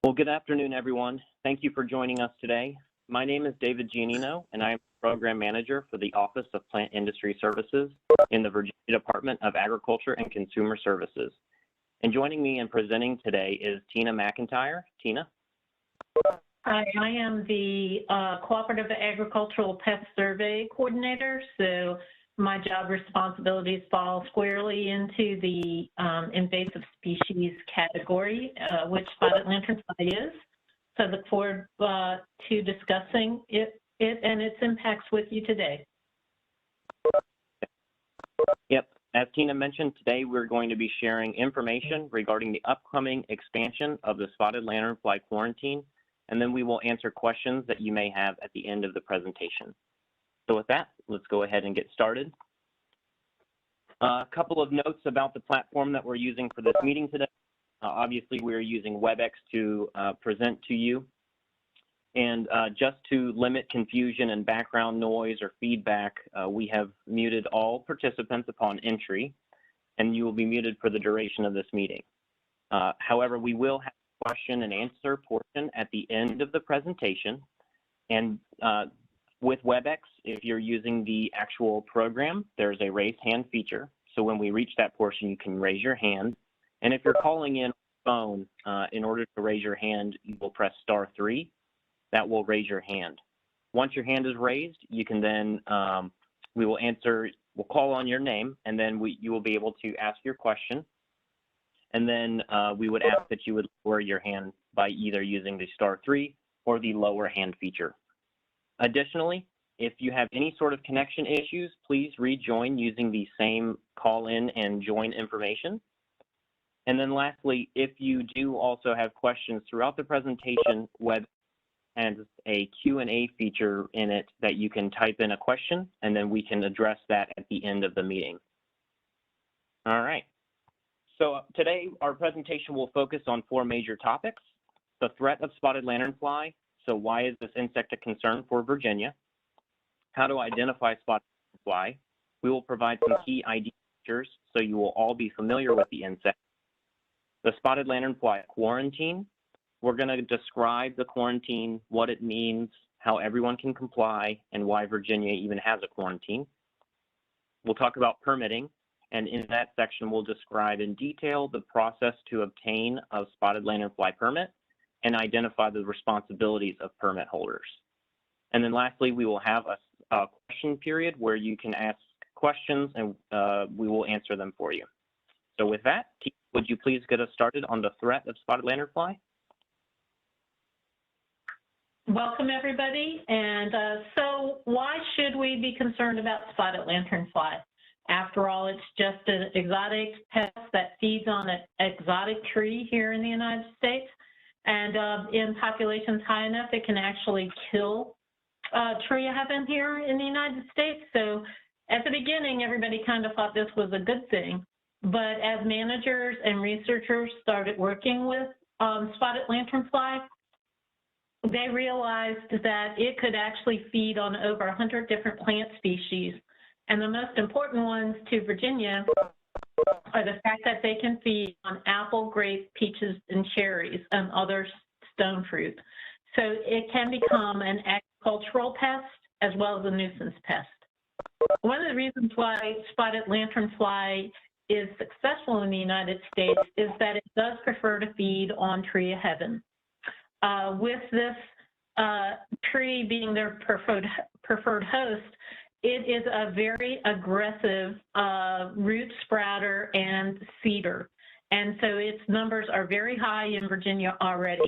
Well, good afternoon, everyone. Thank you for joining us today. My name is David Giannino, and I am Program Manager for the Office of Plant Industry Services in the Virginia Department of Agriculture and Consumer Services. And joining me and presenting today is Tina McIntyre. Tina? Hi, I am the Cooperative Agricultural Pest Survey Coordinator, so my job responsibilities fall squarely into the invasive species category, which spotted lanternfly is. So I look forward to discussing it and its impacts with you today. Yep, as Tina mentioned, today we're going to be sharing information regarding the upcoming expansion of the Spotted Lanternfly Quarantine, and then we will answer questions that you may have at the end of the presentation. So with that, let's go ahead and get started. A couple of notes about the platform that we're using for this meeting today. Obviously, we're using WebEx to present to you. And just to limit confusion and background noise or feedback, we have muted all participants upon entry, and you will be muted for the duration of this meeting. However, we will have a question and answer portion at the end of the presentation. And with WebEx, if you're using the actual program, there's a raise hand feature. So when we reach that portion, you can raise your hand. And if you're calling in on phone, in order to raise your hand, you will press *3. That will raise your hand. Once your hand is raised, you can then, we'll call on your name, and then you will be able to ask your question. And then we would ask that you would lower your hand by either using the *3 or the lower hand feature. Additionally, if you have any sort of connection issues, please rejoin using the same call in and join information. And then lastly, if you do also have questions throughout the presentation, WebEx has a Q&A feature in it that you can type in a question, and then we can address that at the end of the meeting. All right. So today, our presentation will focus on 4 major topics: the threat of spotted lanternfly. So why is this insect a concern for Virginia? How to identify spotted lanternfly. We will provide some key ID features so you will all be familiar with the insect. The spotted lanternfly quarantine. We're going to describe the quarantine, what it means, how everyone can comply, and why Virginia even has a quarantine. We'll talk about permitting, and in that section, we'll describe in detail the process to obtain a spotted lanternfly permit and identify the responsibilities of permit holders. And then lastly, we will have a question period where you can ask questions and we will answer them for you. So with that, would you please get us started on the threat of spotted lanternfly? Welcome, everybody. And so why should we be concerned about spotted lanternfly? After all, it's just an exotic pest that feeds on an exotic tree here in the United States. And in populations high enough, it can actually kill tree heaven here in the United States. So at the beginning, everybody kind of thought this was a good thing. But as managers and researchers started working with spotted lanternfly, they realized that it could actually feed on over 100 different plant species. And the most important ones to Virginia are the fact that they can feed on apple, grape, peaches, and cherries, and other stone fruit. So it can become an agricultural pest as well as a nuisance pest. One of the reasons why spotted lanternfly is successful in the United States is that it does prefer to feed on tree of heaven. With this tree being their preferred host, it is a very aggressive root sprouter and seeder. And so its numbers are very high in Virginia already.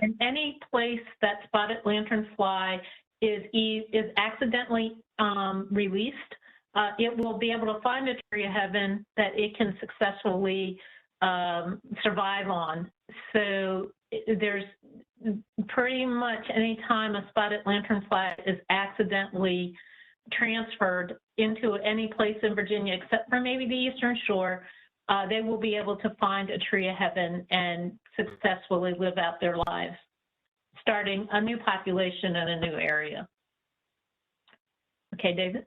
And any place that spotted lanternfly is accidentally released, it will be able to find a tree of heaven that it can successfully survive on. So there's pretty much any time a spotted lanternfly is accidentally transferred into any place in Virginia, except for maybe the Eastern Shore, they will be able to find a tree of heaven and successfully live out their lives, starting a new population in a new area. Okay, David?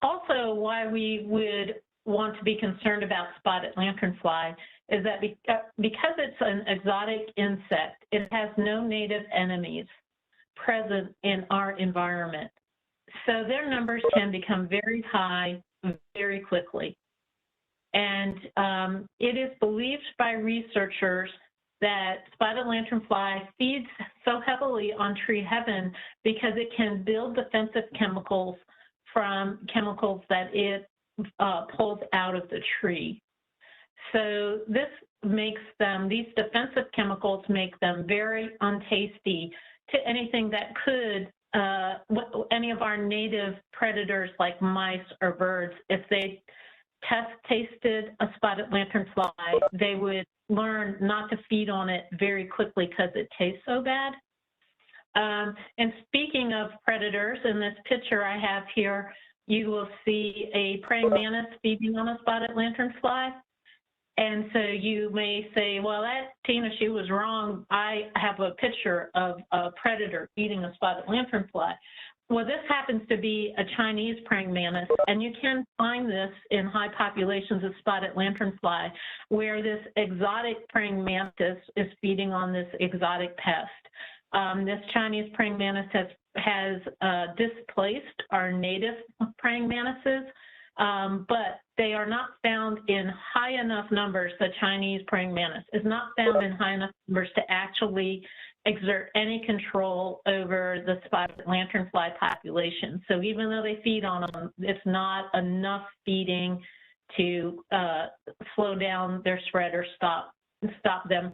Also, why we would want to be concerned about spotted lanternfly is that because it's an exotic insect, it has no native enemies present in our environment. So their numbers can become very high very quickly. And it is believed by researchers that spotted lanternfly feeds so heavily on tree heaven because it can build defensive chemicals from chemicals that it pulls out of the tree. So this makes them, these defensive chemicals make them very untasty to anything that could, any of our native predators like mice or birds. If they tasted a spotted lanternfly, they would learn not to feed on it very quickly because it tastes so bad. And speaking of predators, in this picture I have here, you will see a praying mantis feeding on a spotted lanternfly. And so you may say, well, Tina, she was wrong. I have a picture of a predator eating a spotted lanternfly. Well, this happens to be a Chinese praying mantis, and you can find this in high populations of spotted lanternfly, where this exotic praying mantis is feeding on this exotic pest. This Chinese praying mantis has displaced our native praying mantises, but they are not found in high enough numbers. The Chinese praying mantis is not found in high enough numbers to actually exert any control over the spotted lanternfly population. So even though they feed on them, it's not enough feeding to slow down their spread or stop them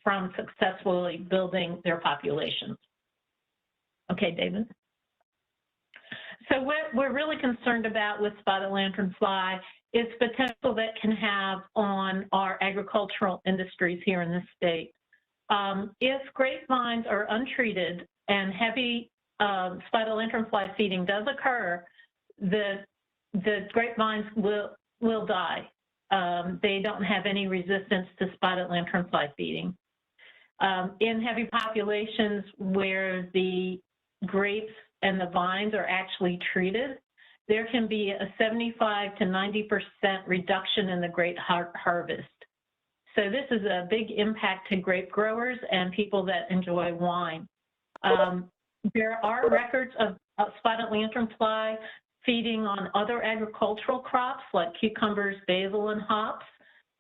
from successfully building their populations. Okay, David. So what we're really concerned about with spotted lanternfly is potential that can have on our agricultural industries here in the state. If grapevines are untreated and heavy spotted lanternfly feeding does occur, the grapevines will die. They don't have any resistance to spotted lanternfly feeding. In heavy populations where the grapes and the vines are actually treated, there can be a 75 to 90% reduction in the grape harvest. So this is a big impact to grape growers and people that enjoy wine. There are records of spotted lanternfly feeding on other agricultural crops like cucumbers, basil, and hops,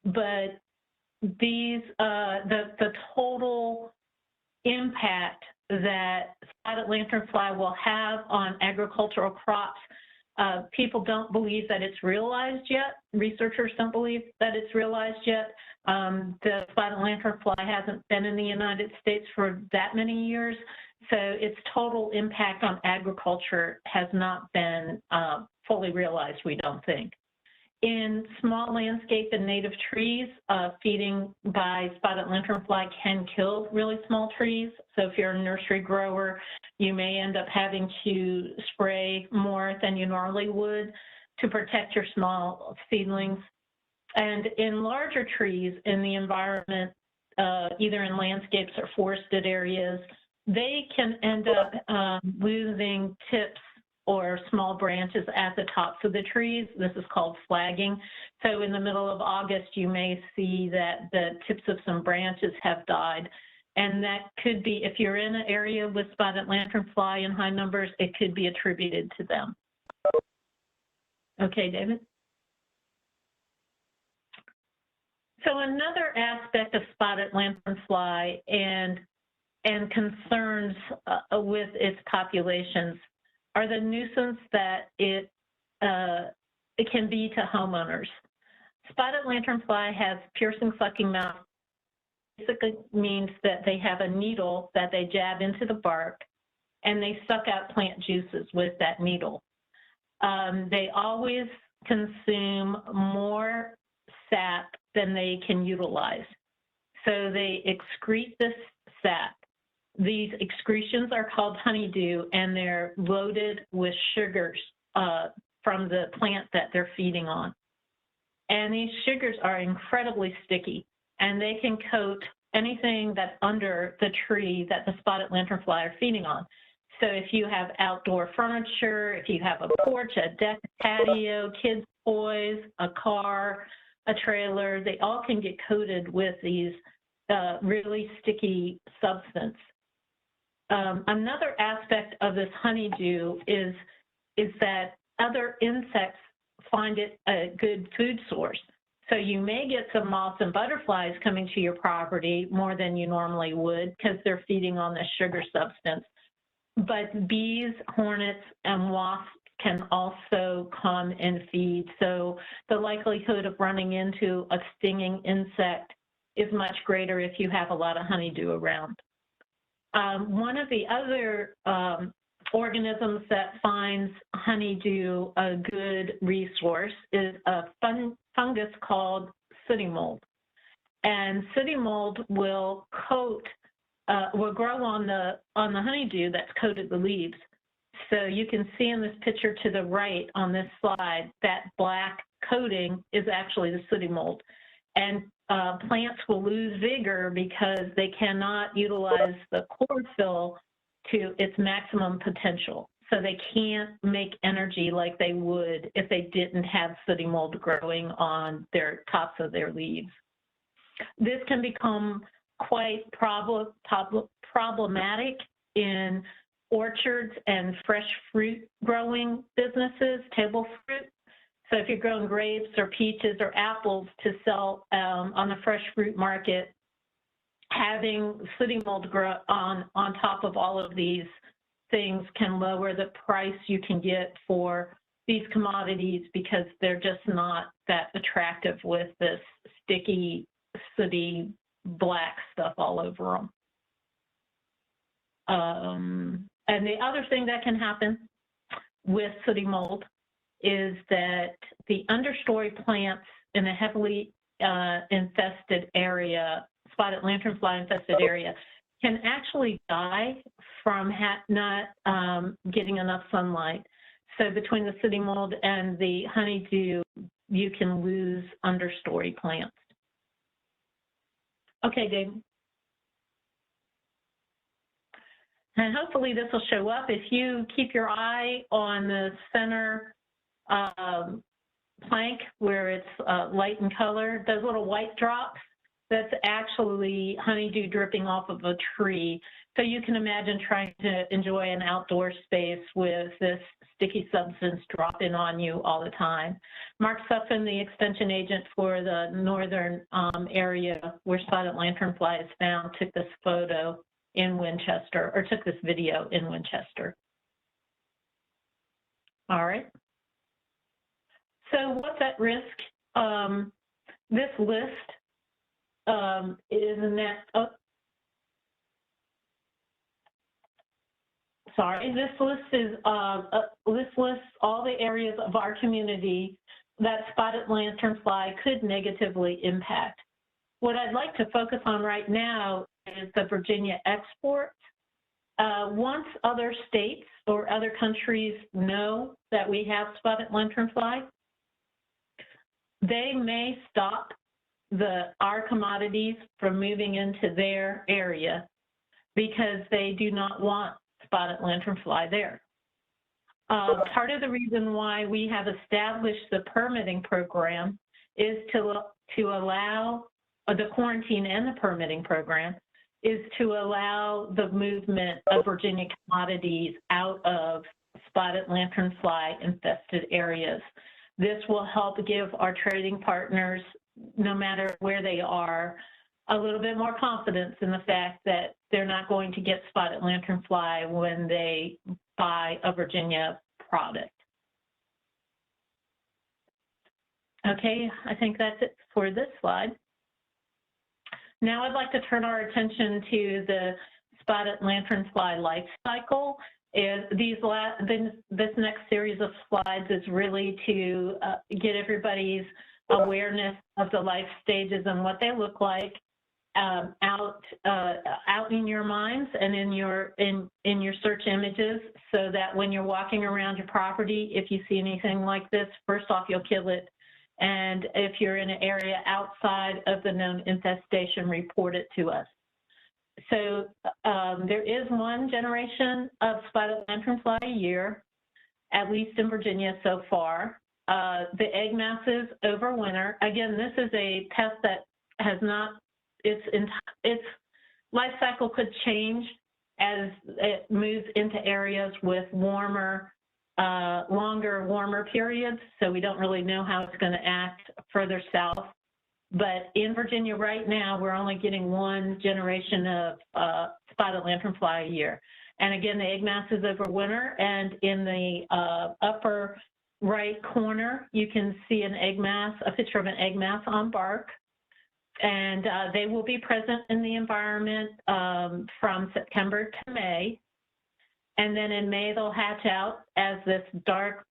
but these the total impact that spotted lanternfly will have on agricultural crops, people don't believe that it's realized yet. Researchers don't believe that it's realized yet. The spotted lanternfly hasn't been in the United States for that many years, so its total impact on agriculture has not been fully realized, we don't think. In small landscape and native trees, feeding by spotted lanternfly can kill really small trees. So if you're a nursery grower, you may end up having to spray more than you normally would to protect your small seedlings. And in larger trees in the environment, either in landscapes or forested areas, they can end up losing tips or small branches at the top. So the trees, this is called flagging. So in the middle of August, you may see that the tips of some branches have died. And that could be, if you're in an area with spotted lanternfly in high numbers, it could be attributed to them. Okay, David? So another aspect of spotted lanternfly and concerns with its populations are the nuisance that it can be to homeowners. Spotted lanternfly has piercing, sucking mouth. Basically means that they have a needle that they jab into the bark, and they suck out plant juices with that needle. They always consume more sap than they can utilize. So they excrete this sap. These excretions are called honeydew, and they're loaded with sugars from the plant that they're feeding on. And these sugars are incredibly sticky, and they can coat anything that's under the tree that the spotted lanternfly are feeding on. So if you have outdoor furniture, if you have a porch, a deck, a patio, kids' toys, a car, a trailer, they all can get coated with these really sticky substance. Another aspect of this honeydew is that other insects find it a good food source. So you may get some moths and butterflies coming to your property more than you normally would because they're feeding on this sugar substance. But bees, hornets, and wasps can also come and feed. So the likelihood of running into a stinging insect is much greater if you have a lot of honeydew around. One of the other organisms that finds honeydew a good resource is a fungus called sooty mold. And sooty mold will grow on the honeydew that's coated the leaves. So you can see in this picture to the right on this slide, that black coating is actually the sooty mold. And plants will lose vigor because they cannot utilize the chlorophyll to its maximum potential. So they can't make energy like they would if they didn't have sooty mold growing on their tops of their leaves. This can become quite problematic in orchards and fresh fruit growing businesses, table fruit. So if you're growing grapes or peaches or apples to sell on the fresh fruit market, having sooty mold grow on top of all of these things can lower the price you can get for these commodities because they're just not that attractive with this sticky, sooty, black stuff all over them. And the other thing that can happen with sooty mold is that the understory plants in a heavily infested area, spotted lanternfly infested area, can actually die from not getting enough sunlight. So between the sooty mold and the honeydew, you can lose understory plants. Okay, Dave. And hopefully this will show up. If you keep your eye on the center plank where it's light in color, those little white drops, that's actually honeydew dripping off of a tree. So you can imagine trying to enjoy an outdoor space with this sticky substance dropping on you all the time. Mark Suffin, the extension agent for the northern area where spotted lanternfly is found, took this photo in Winchester, or took this video in Winchester. All right. So what's at risk? This list is in that, this list is this lists all the areas of our community that spotted lanternfly could negatively impact. What I'd like to focus on right now is the Virginia export. Once other states or other countries know that we have spotted lanternfly, they may stop our commodities from moving into their area because they do not want spotted lanternfly there. Part of the reason why we have established the permitting program is to allow the quarantine and the permitting program is to allow the movement of Virginia commodities out of spotted lanternfly infested areas. This will help give our trading partners, no matter where they are, a little bit more confidence in the fact that they're not going to get spotted lanternfly when they buy a Virginia product. Okay, I think that's it for this slide. Now I'd like to turn our attention to the spotted lanternfly life cycle. This next series of slides is really to get everybody's awareness of the life stages and what they look like out in your minds and in your search images, so that when you're walking around your property, if you see anything like this, first off, you'll kill it. And if you're in an area outside of the known infestation, report it to us. There is one generation of spotted lanternfly a year, at least in Virginia so far. The egg masses overwinter. Again, this is a pest that has not, its life cycle could change as it moves into areas with warmer, longer, warmer periods. So we don't really know how it's going to act further south. But in Virginia right now, we're only getting one generation of spotted lanternfly a year. And again, the egg masses overwinter, and in the upper right corner, you can see an egg mass, a picture of an egg mass on bark. And they will be present in the environment from September to May. And then in May, they'll hatch out as this dark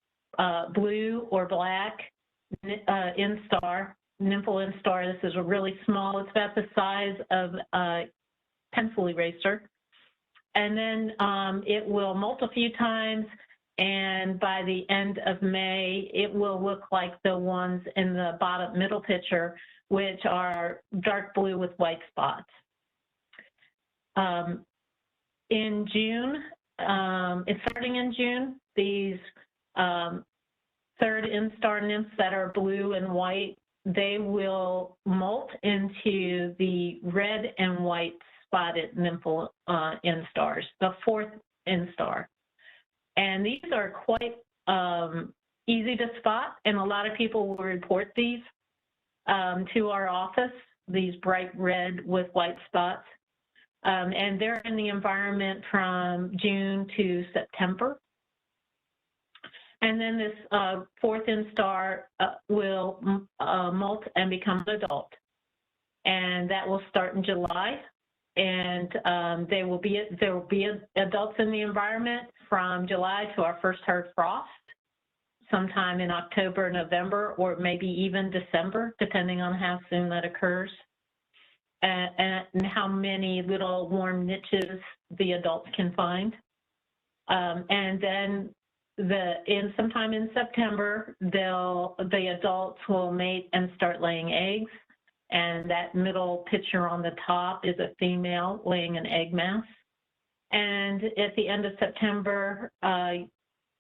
blue or black instar, nymphal instar. This is a really small, it's about the size of a pencil eraser. And then it will molt a few times, and by the end of May, it will look like the ones in the bottom middle picture, which are dark blue with white spots. In June, it's starting in June, these third instar nymphs that are blue and white, they will molt into the red and white spotted nymphal instars, the fourth instar. And these are quite easy to spot, and a lot of people will report these to our office, these bright red with white spots. And they're in the environment from June to September. And then this fourth instar will molt and become an adult. And that will start in July. And there will be adults in the environment from July to our first hard frost, sometime in October, November, or maybe even December, depending on how soon that occurs, and how many little warm niches the adults can find. And then sometime in September, the adults will mate and start laying eggs. And that middle picture on the top is a female laying an egg mass. And at the end of September,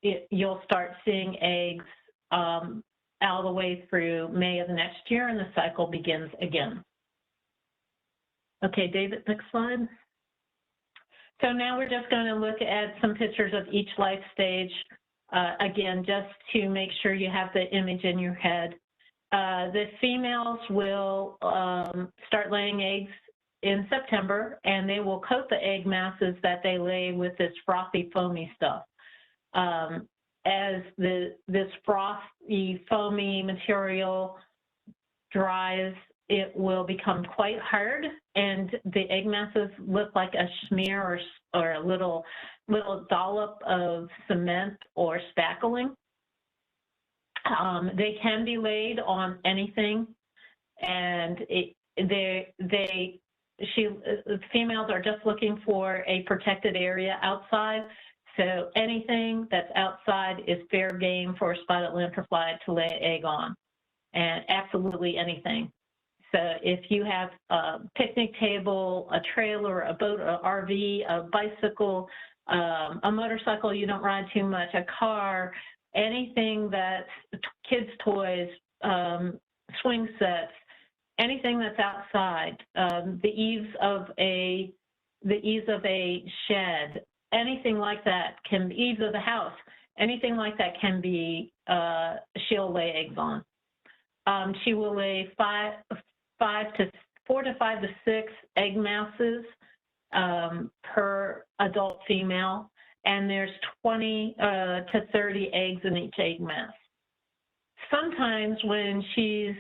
you'll start seeing eggs all the way through May of the next year, and the cycle begins again. Okay, David, next slide. So now we're just going to look at some pictures of each life stage, again, just to make sure you have the image in your head. The females will start laying eggs in September, and they will coat the egg masses that they lay with this frothy, foamy stuff. As this frothy, foamy material dries, it will become quite hard, and the egg masses look like a smear or a little dollop of cement or spackling. They can be laid on anything, and females are just looking for a protected area outside. So anything that's outside is fair game for a spotted lanternfly to lay an egg on, and absolutely anything. So if you have a picnic table, a trailer, a boat, an RV, a bicycle, a motorcycle you don't ride too much, a car, anything that's kids' toys, swing sets, anything that's outside, the eaves of a shed, anything like that eaves of the house, anything like that can be, she'll lay eggs on. She will lay 4 to 5 to 6 egg masses per adult female, and there's 20 to 30 eggs in each egg mass. Sometimes when she's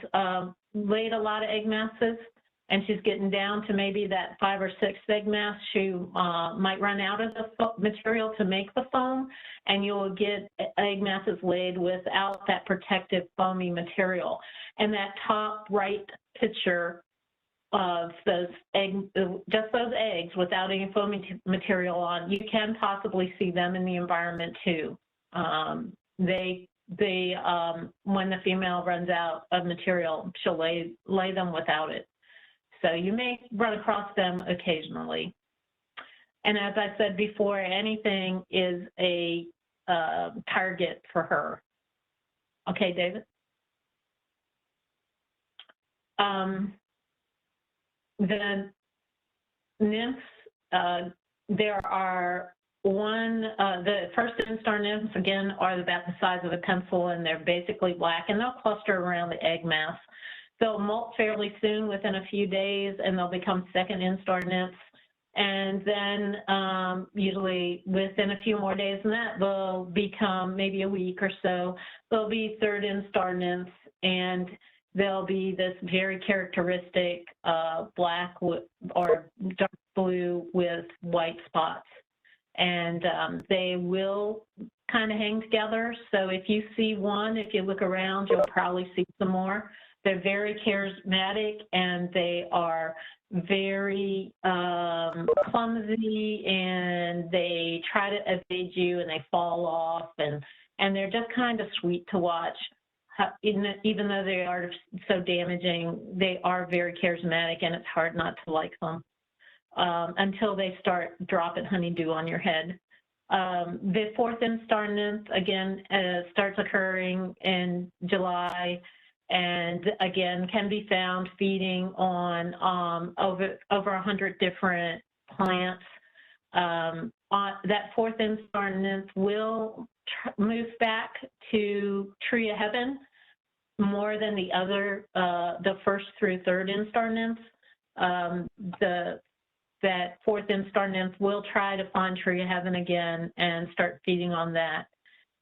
laid a lot of egg masses and she's getting down to maybe that 5 or 6 egg mass, she might run out of the material to make the foam, and you'll get egg masses laid without that protective foamy material. And that top right picture of those just those eggs without any foamy material on, you can possibly see them in the environment too. When the female runs out of material, she'll lay them without it. So you may run across them occasionally. And as I said before, anything is a target for her. Okay, David? The nymphs, there are the first instar nymphs, again, are about the size of a pencil, and they're basically black, and they'll cluster around the egg mass. They'll molt fairly soon, within a few days, and they'll become second instar nymphs. And then usually within a few more days than that, they'll become, maybe a week or so, they'll be third instar nymphs, and they'll be this very characteristic black or dark blue with white spots. And they will kind of hang together. So if you see one, if you look around, you'll probably see some more. They're very charismatic, and they are very clumsy, and they try to evade you, and they fall off, and they're just kind of sweet to watch. Even though they are so damaging, they are very charismatic, and it's hard not to like them until they start dropping honeydew on your head. The fourth instar nymph, again, starts occurring in July, and again can be found feeding on over 100 different plants. That fourth instar nymph will move back to tree of heaven more than the other, the first through third instar nymphs. That fourth instar nymph will try to find tree of heaven again and start feeding on that.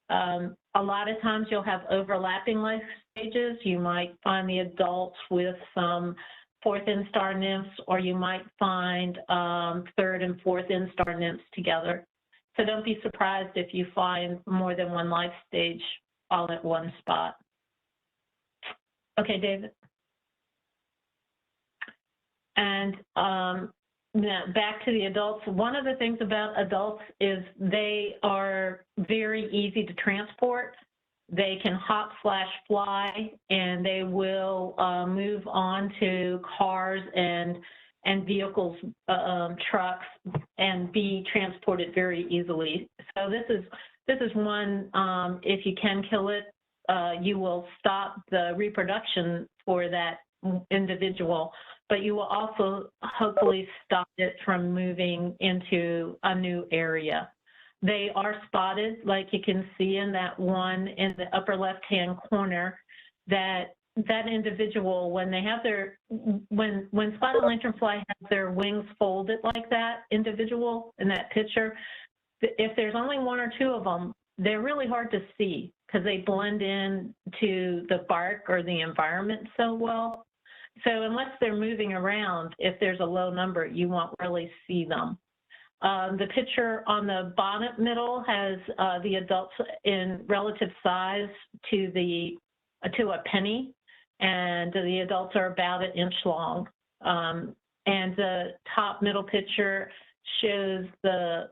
A lot of times you'll have overlapping life stages. You might find the adults with some fourth instar nymphs, or you might find third and fourth instar nymphs together. So don't be surprised if you find more than one life stage all at one spot. Okay, David. And now back to the adults. One of the things about adults is they are very easy to transport. They can hop, slash, fly, and they will move on to cars and vehicles, trucks, and be transported very easily. So this is one, if you can kill it, you will stop the reproduction for that individual, but you will also hopefully stop it from moving into a new area. They are spotted, like you can see in that one in the upper left-hand corner, that individual, when they have their, when spotted lanternfly has their wings folded like that individual in that picture, if there's only one or two of them, they're really hard to see because they blend in to the bark or the environment so well. So unless they're moving around, if there's a low number, you won't really see them. The picture on the bottom middle has the adults in relative size to a penny, and the adults are about an inch long. And the top middle picture shows an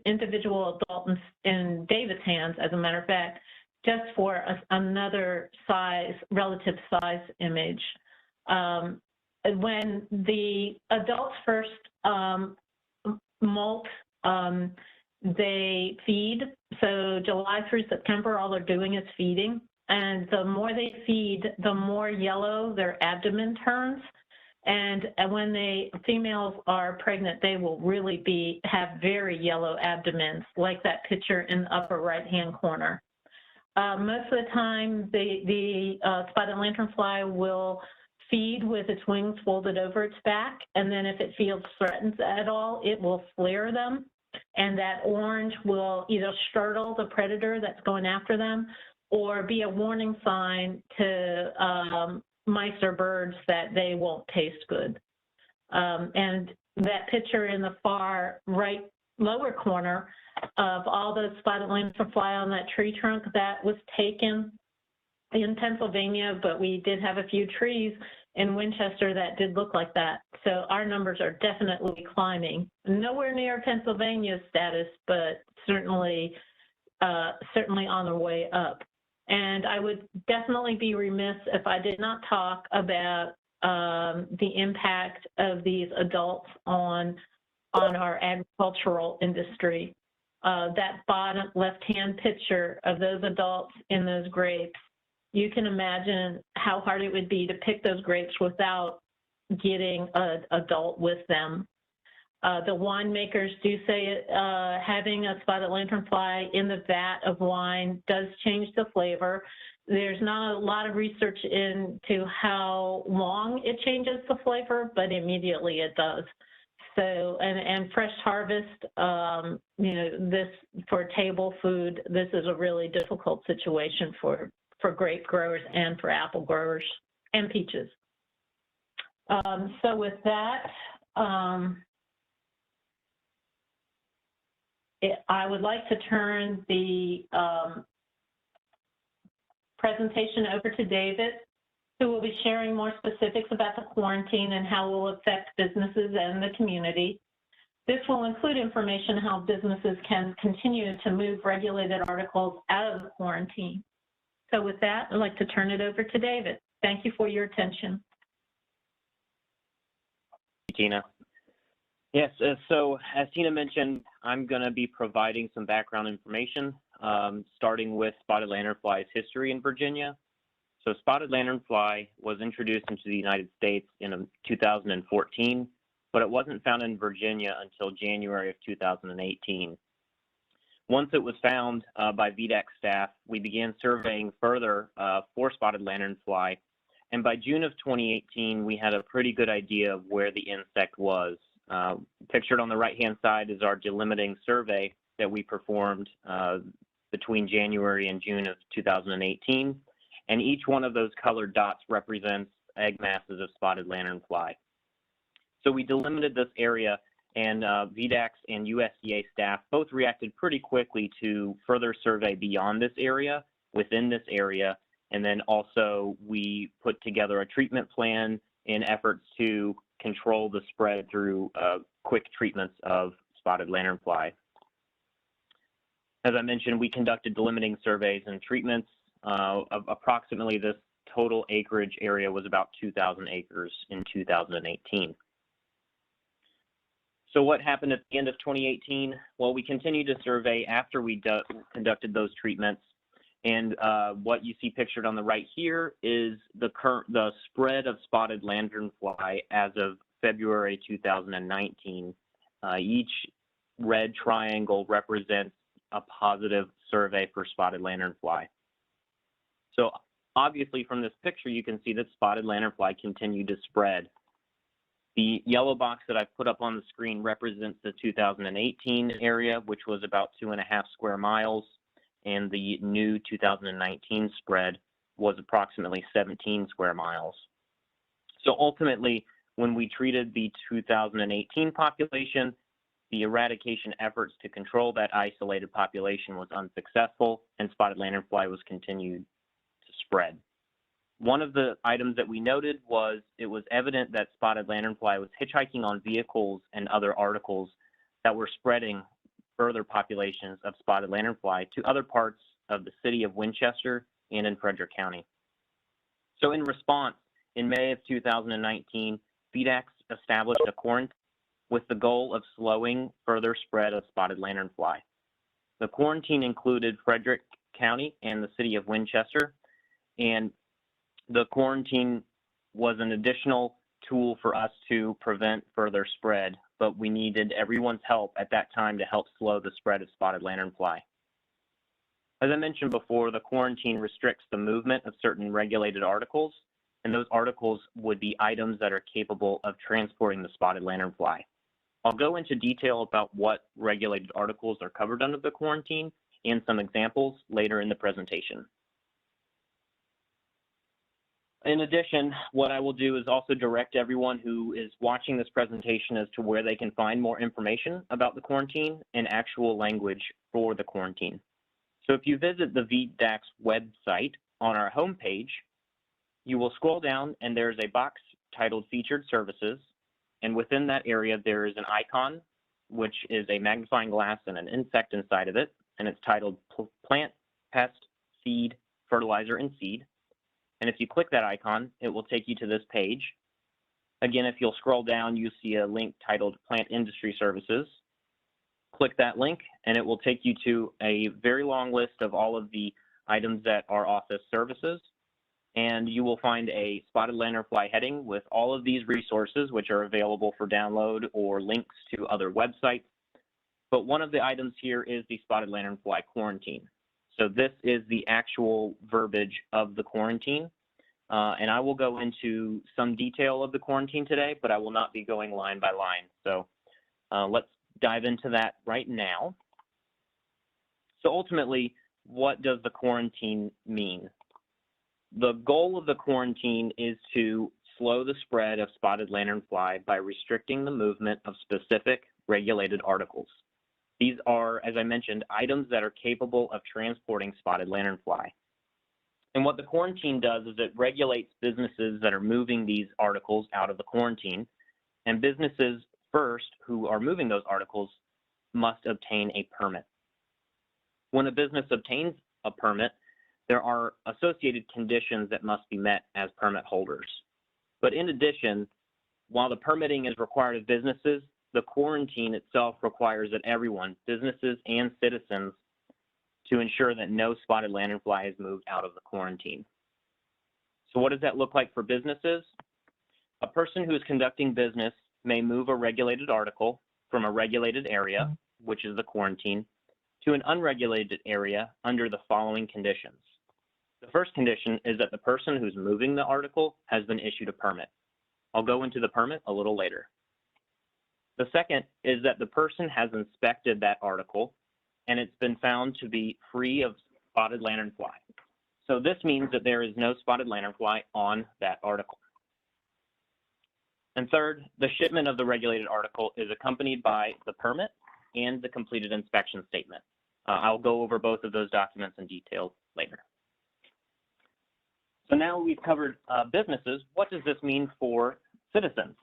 individual adult in David's hands, as a matter of fact, just for another size, relative size image. When the adults first molt, they feed. So July through September, all they're doing is feeding. And the more they feed, the more yellow their abdomen turns. And when females are pregnant, they will really have very yellow abdomens, like that picture in the upper right-hand corner. Most of the time, the spotted lanternfly will feed with its wings folded over its back, and then if it feels threatened at all, it will flare them, and that orange will either startle the predator that's going after them or be a warning sign to mice or birds that they won't taste good. And that picture in the far right lower corner of all those spotted lanternfly on that tree trunk, that was taken in Pennsylvania, but we did have a few trees in Winchester that did look like that. So our numbers are definitely climbing. Nowhere near Pennsylvania's status, but certainly on the way up. And I would definitely be remiss if I did not talk about the impact of these adults on on our agricultural industry. That bottom left-hand picture of those adults in those grapes, you can imagine how hard it would be to pick those grapes without getting an adult with them. The winemakers do say having a spotted lanternfly in the vat of wine does change the flavor. There's not a lot of research into how long it changes the flavor, but immediately it does. So, and fresh harvest, you know, this for table food, this is a really difficult situation for grape growers and for apple growers and peaches. So with that, I would like to turn the presentation over to David, who will be sharing more specifics about the quarantine and how it will affect businesses and the community. This will include information on how businesses can continue to move regulated articles out of the quarantine. So with that, I'd like to turn it over to David. Thank you for your attention. Tina. Yes, so as Tina mentioned, I'm going to be providing some background information, starting with spotted lanternfly's history in Virginia. So spotted lanternfly was introduced into the United States in 2014, but it wasn't found in Virginia until January of 2018. Once it was found by VDACS staff, we began surveying further for spotted lanternfly, and by June of 2018, we had a pretty good idea of where the insect was. Pictured on the right-hand side is our delimiting survey that we performed between January and June of 2018, and each one of those colored dots represents egg masses of spotted lanternfly. So we delimited this area, and VDACS and USDA staff both reacted pretty quickly to further survey beyond this area, within this area, and then also we put together a treatment plan in efforts to control the spread through quick treatments of spotted lanternfly. As I mentioned, we conducted delimiting surveys and treatments of approximately this total acreage area was about 2,000 acres in 2018. So what happened at the end of 2018? Well, we continued to survey after we conducted those treatments. And what you see pictured on the right here is the spread of spotted lanternfly as of February 2019. Each red triangle represents a positive survey for spotted lanternfly. So obviously from this picture, you can see that spotted lanternfly continued to spread. The yellow box that I've put up on the screen represents the 2018 area, which was about 2.5 square miles. And the new 2019 spread was approximately 17 square miles. So ultimately, when we treated the 2018 population, the eradication efforts to control that isolated population was unsuccessful, and spotted lanternfly was continued to spread. One of the items that we noted was it was evident that spotted lanternfly was hitchhiking on vehicles and other articles that were spreading further populations of spotted lanternfly to other parts of the city of Winchester and in Frederick County. So in response, in May of 2019, VDACS established a quarantine with the goal of slowing further spread of spotted lanternfly. The quarantine included Frederick County and the city of Winchester, and the quarantine was an additional tool for us to prevent further spread, but we needed everyone's help at that time to help slow the spread of spotted lanternfly. As I mentioned before, the quarantine restricts the movement of certain regulated articles, and those articles would be items that are capable of transporting the spotted lanternfly. I'll go into detail about what regulated articles are covered under the quarantine and some examples later in the presentation. In addition, what I will do is also direct everyone who is watching this presentation as to where they can find more information about the quarantine and actual language for the quarantine. So if you visit the VDACS website on our homepage, you will scroll down and there's a box titled Featured Services. And within that area, there is an icon, which is a magnifying glass and an insect inside of it. And it's titled Plant, Pest, Seed, Fertilizer, and Seed. And if you click that icon, it will take you to this page. Again, if you'll scroll down, you see a link titled Plant Industry Services. Click that link, and it will take you to a very long list of all of the items that our office services. And you will find a Spotted Lanternfly heading with all of these resources, which are available for download or links to other websites. But one of the items here is the Spotted Lanternfly Quarantine. So this is the actual verbiage of the quarantine. And I will go into some detail of the quarantine today, but I will not be going line by line. So let's dive into that right now. So ultimately, what does the quarantine mean? The goal of the quarantine is to slow the spread of spotted lanternfly by restricting the movement of specific regulated articles. These are, as I mentioned, items that are capable of transporting spotted lanternfly. And what the quarantine does is it regulates businesses that are moving these articles out of the quarantine, and businesses first who are moving those articles must obtain a permit. When a business obtains a permit, there are associated conditions that must be met as permit holders. But in addition, while the permitting is required of businesses, the quarantine itself requires that everyone, businesses and citizens, to ensure that no spotted lanternfly is moved out of the quarantine. So what does that look like for businesses? A person who is conducting business may move a regulated article from a regulated area, which is the quarantine, to an unregulated area under the following conditions. The first condition is that the person who's moving the article has been issued a permit. I'll go into the permit a little later. The second is that the person has inspected that article and it's been found to be free of spotted lanternfly. So this means that there is no spotted lanternfly on that article. And third, the shipment of the regulated article is accompanied by the permit and the completed inspection statement. I'll go over both of those documents in detail later. So now we've covered businesses. What does this mean for citizens?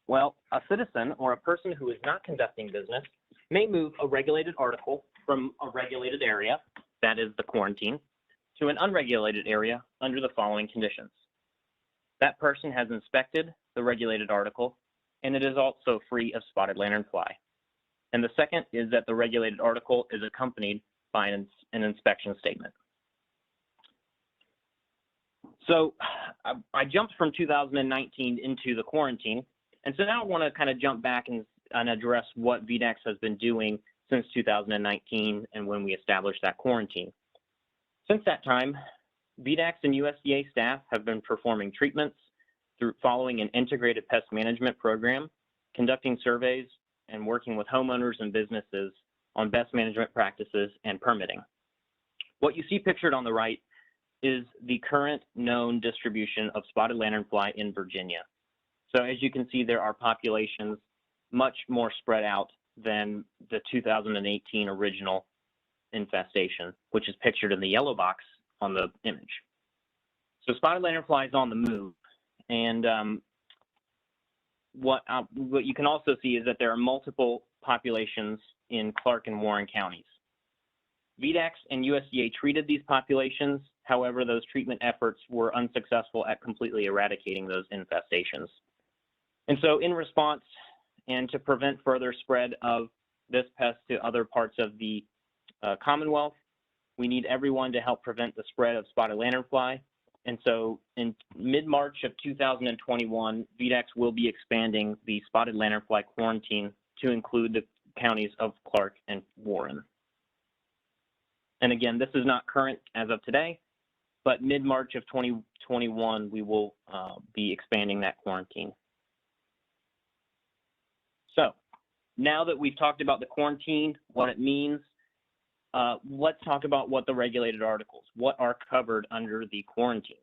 Well, a citizen or a person who is not conducting business may move a regulated article from a regulated area, that is the quarantine, to an unregulated area under the following conditions. That person has inspected the regulated article, and it is also free of spotted lanternfly. And the second is that the regulated article is accompanied by an inspection statement. So I jumped from 2019 into the quarantine, and so now I want to kind of jump back and address what VDACS has been doing since 2019 and when we established that quarantine. Since that time, VDACS and USDA staff have been performing treatments following an integrated pest management program, conducting surveys, and working with homeowners and businesses on best management practices and permitting. What you see pictured on the right is the current known distribution of spotted lanternfly in Virginia. So as you can see, there are populations much more spread out than the 2018 original infestation, which is pictured in the yellow box on the image. So spotted lanternfly is on the move. And what you can also see is that there are multiple populations in Clarke and Warren counties. VDACS and USDA treated these populations. However, those treatment efforts were unsuccessful at completely eradicating those infestations. And so in response and to prevent further spread of this pest to other parts of the Commonwealth, we need everyone to help prevent the spread of spotted lanternfly. And so in mid-March of 2021, VDACS will be expanding the spotted lanternfly quarantine to include the counties of Clarke and Warren. And again, this is not current as of today, but mid-March of 2021, we will be expanding that quarantine. So now that we've talked about the quarantine, what it means, let's talk about what the regulated articles, what are covered under the quarantine.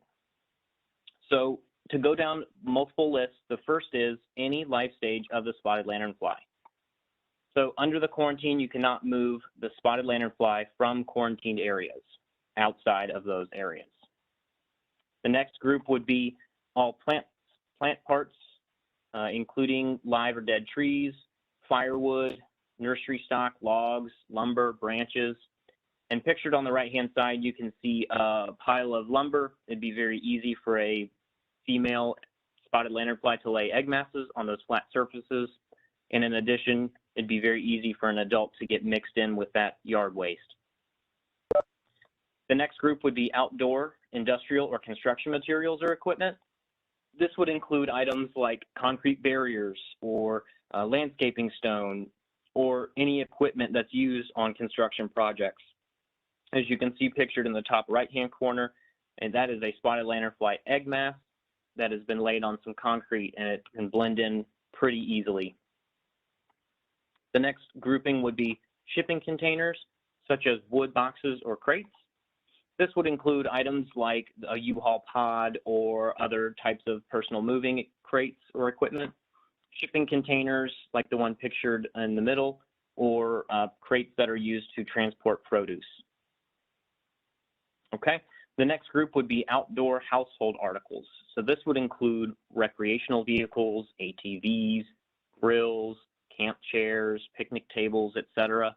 So to go down multiple lists, the first is any life stage of the spotted lanternfly. So under the quarantine, you cannot move the spotted lanternfly from quarantined areas outside of those areas. The next group would be all plant parts, including live or dead trees, firewood, nursery stock, logs, lumber, branches. And pictured on the right-hand side, you can see a pile of lumber. It'd be very easy for a female spotted lanternfly to lay egg masses on those flat surfaces. And in addition, it'd be very easy for an adult to get mixed in with that yard waste. The next group would be outdoor, industrial, or construction materials or equipment. This would include items like concrete barriers or landscaping stone or any equipment that's used on construction projects. As you can see pictured in the top right-hand corner, and that is a spotted lanternfly egg mass that has been laid on some concrete, and it can blend in pretty easily. The next grouping would be shipping containers, such as wood boxes or crates. This would include items like a U-Haul pod or other types of personal moving crates or equipment. Shipping containers like the one pictured in the middle, or crates that are used to transport produce. Okay, the next group would be outdoor household articles. So this would include recreational vehicles, ATVs, grills, camp chairs, picnic tables, etc.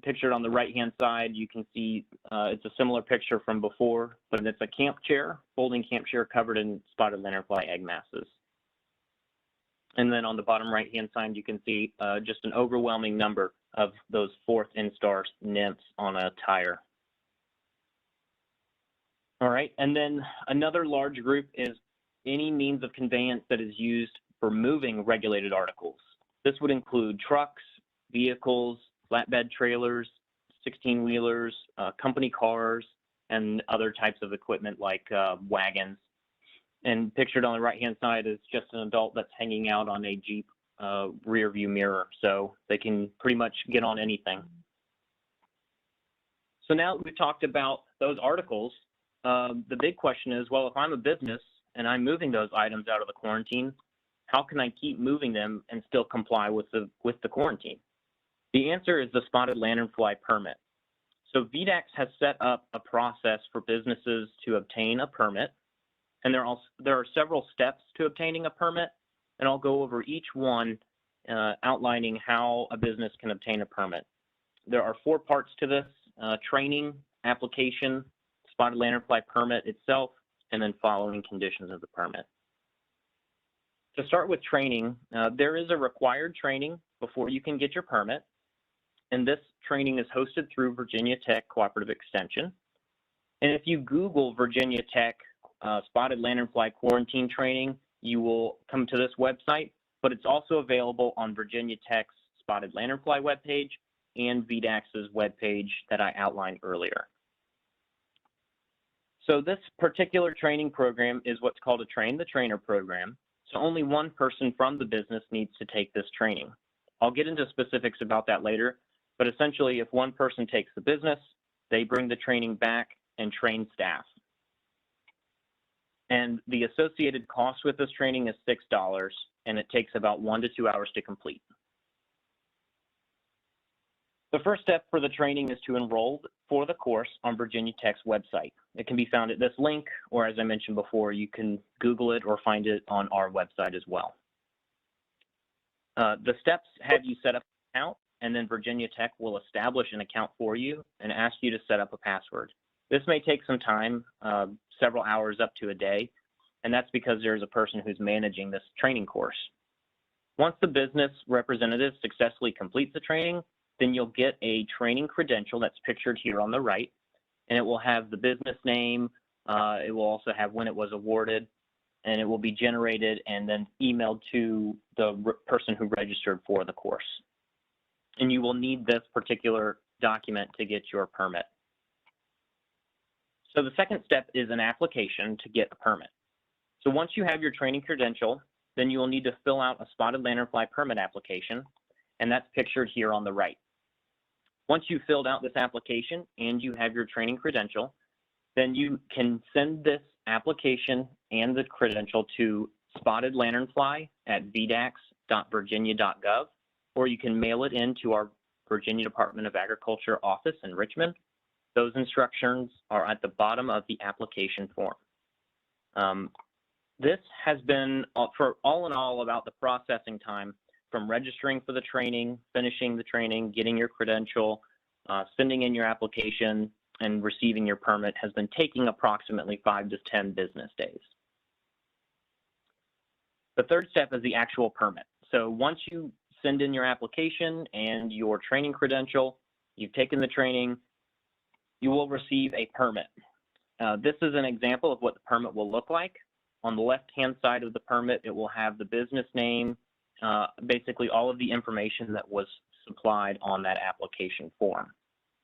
Pictured on the right-hand side, you can see it's a similar picture from before, but it's a camp chair, folding camp chair covered in spotted lanternfly egg masses. And then on the bottom right-hand side, you can see just an overwhelming number of those 4th instar nymphs on a tire. All right, and then another large group is any means of conveyance that is used for moving regulated articles. This would include trucks, vehicles, flatbed trailers, 16-wheelers, company cars, and other types of equipment like wagons. And pictured on the right-hand side is just an adult that's hanging out on a Jeep rear view mirror, so they can pretty much get on anything. So now that we've talked about those articles, the big question is, well, if I'm a business and I'm moving those items out of the quarantine, how can I keep moving them and still comply with the quarantine? The answer is the spotted lanternfly permit. So VDACS has set up a process for businesses to obtain a permit, and there are several steps to obtaining a permit, and I'll go over each one outlining how a business can obtain a permit. There are 4 parts to this: training, application, spotted lanternfly permit itself, and then following conditions of the permit. To start with training, there is a required training before you can get your permit, and this training is hosted through Virginia Tech Cooperative Extension. And if you Google Virginia Tech Spotted Lanternfly Quarantine training, you will come to this website, but it's also available on Virginia Tech's Spotted Lanternfly webpage and VDACS's webpage that I outlined earlier. So this particular training program is what's called a Train the Trainer program. So only one person from the business needs to take this training. I'll get into specifics about that later, but essentially if one person takes the business, they bring the training back and train staff. And the associated cost with this training is $6, and it takes about 1 to 2 hours to complete. The first step for the training is to enroll for the course on Virginia Tech's website. It can be found at this link, or as I mentioned before, you can Google it or find it on our website as well. The steps have you set up an account, and then Virginia Tech will establish an account for you and ask you to set up a password. This may take some time, several hours up to a day, and that's because there's a person who's managing this training course. Once the business representative successfully completes the training, then you'll get a training credential that's pictured here on the right, and it will have the business name, it will also have when it was awarded, and it will be generated and then emailed to the person who registered for the course. And you will need this particular document to get your permit. So the second step is an application to get a permit. So once you have your training credential, then you will need to fill out a spotted lanternfly permit application, and that's pictured here on the right. Once you've filled out this application and you have your training credential, then you can send this application and the credential to Spotted Lanternfly at vdacs.virginia.gov, or you can mail it into our Virginia Department of Agriculture office in Richmond. Those instructions are at the bottom of the application form. This has been, for all in all, about the processing time from registering for the training, finishing the training, getting your credential, sending in your application, and receiving your permit has been taking approximately 5 to 10 business days. The third step is the actual permit. So once you send in your application and your training credential, you've taken the training, you will receive a permit. This is an example of what the permit will look like. On the left-hand side of the permit, it will have the business name, basically all of the information that was supplied on that application form.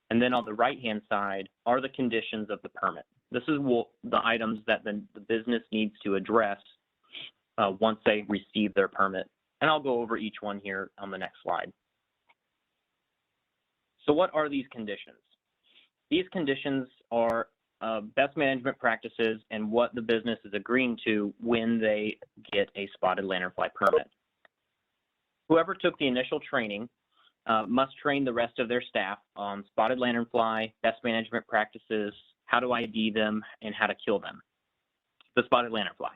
And then on the right-hand side are the conditions of the permit. This is the items that the business needs to address once they receive their permit. And I'll go over each one here on the next slide. So what are these conditions? These conditions are best management practices and what the business is agreeing to when they get a spotted lanternfly permit. Whoever took the initial training must train the rest of their staff on spotted lanternfly, best management practices, how to ID them, and how to kill them, the spotted lanternfly.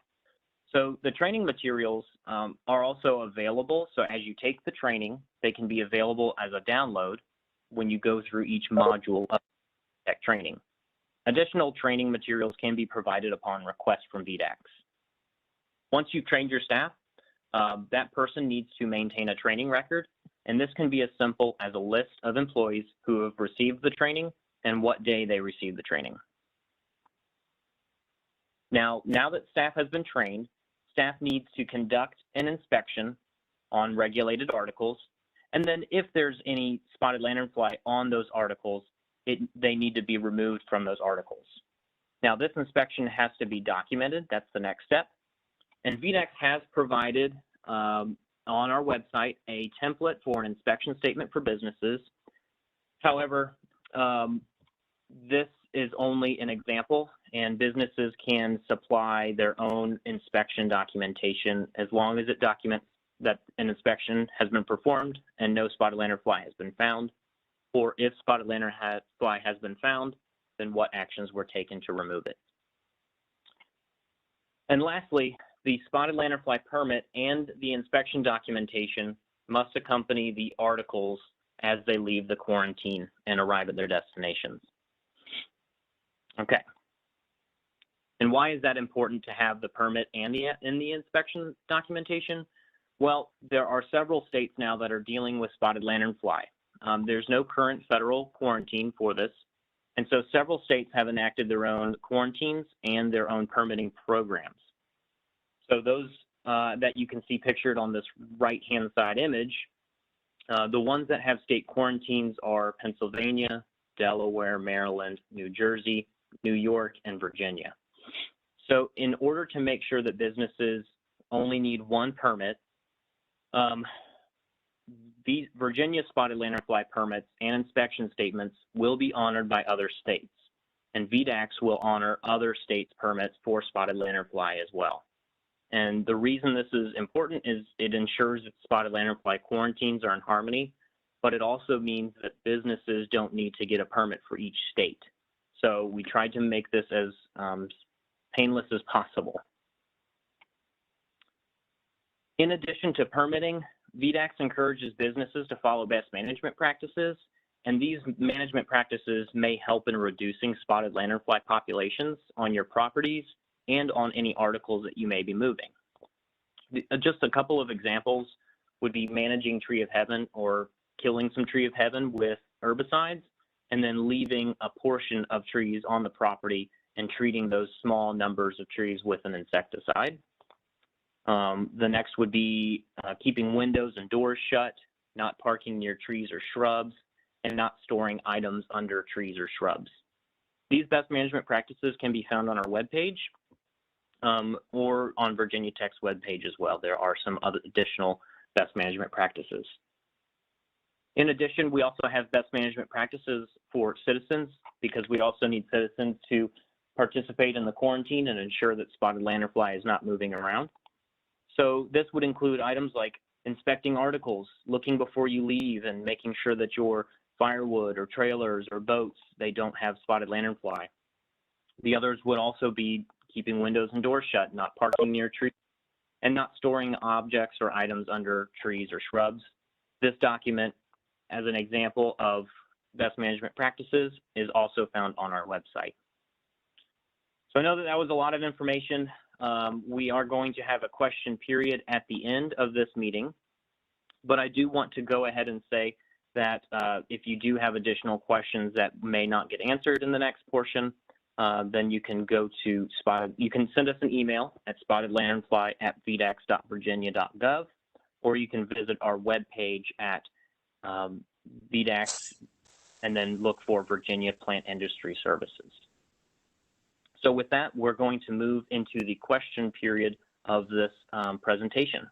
So the training materials are also available. So as you take the training, they can be available as a download when you go through each module of tech training. Additional training materials can be provided upon request from VDACS. Once you've trained your staff, that person needs to maintain a training record, and this can be as simple as a list of employees who have received the training and what day they received the training. Now that staff has been trained, staff needs to conduct an inspection on regulated articles, and then if there's any spotted lanternfly on those articles, they need to be removed from those articles. Now this inspection has to be documented. That's the next step. And VDACS has provided on our website a template for an inspection statement for businesses. However, this is only an example, and businesses can supply their own inspection documentation as long as it documents that an inspection has been performed and no spotted lanternfly has been found, or if spotted lanternfly has been found, then what actions were taken to remove it. And lastly, the spotted lanternfly permit and the inspection documentation must accompany the articles as they leave the quarantine and arrive at their destinations. Okay. And why is that important to have the permit and the inspection documentation? Well, there are several states now that are dealing with spotted lanternfly. There's no current federal quarantine for this, and so several states have enacted their own quarantines and their own permitting programs. So those that you can see pictured on this right-hand side image, the ones that have state quarantines are Pennsylvania, Delaware, Maryland, New Jersey, New York, and Virginia. So in order to make sure that businesses only need one permit, these Virginia spotted lanternfly permits and inspection statements will be honored by other states, and VDACS will honor other states' permits for spotted lanternfly as well. And the reason this is important is it ensures that spotted lanternfly quarantines are in harmony, but it also means that businesses don't need to get a permit for each state. So we tried to make this as painless as possible. In addition to permitting, VDACS encourages businesses to follow best management practices, and these management practices may help in reducing spotted lanternfly populations on your properties and on any articles that you may be moving. Just a couple of examples would be managing tree of heaven or killing some tree of heaven with herbicides, and then leaving a portion of trees on the property and treating those small numbers of trees with an insecticide. The next would be keeping windows and doors shut, not parking near trees or shrubs, and not storing items under trees or shrubs. These best management practices can be found on our webpage or on Virginia Tech's webpage as well. There are some other additional best management practices. In addition, we also have best management practices for citizens because we also need citizens to participate in the quarantine and ensure that spotted lanternfly is not moving around. So this would include items like inspecting articles, looking before you leave, and making sure that your firewood or trailers or boats, they don't have spotted lanternfly. The others would also be keeping windows and doors shut, not parking near trees, and not storing objects or items under trees or shrubs. This document, as an example of best management practices, is also found on our website. So I know that that was a lot of information. we are going to have a question period at the end of this meeting, but I do want to go ahead and say that if you do have additional questions that may not get answered in the next portion, then you can go to you can send us an email at spotted-lanternfly@vdacs.virginia.gov, or you can visit our webpage at VDACS and then look for Virginia Plant Industry Services. So with that, we're going to move into the question period of this presentation.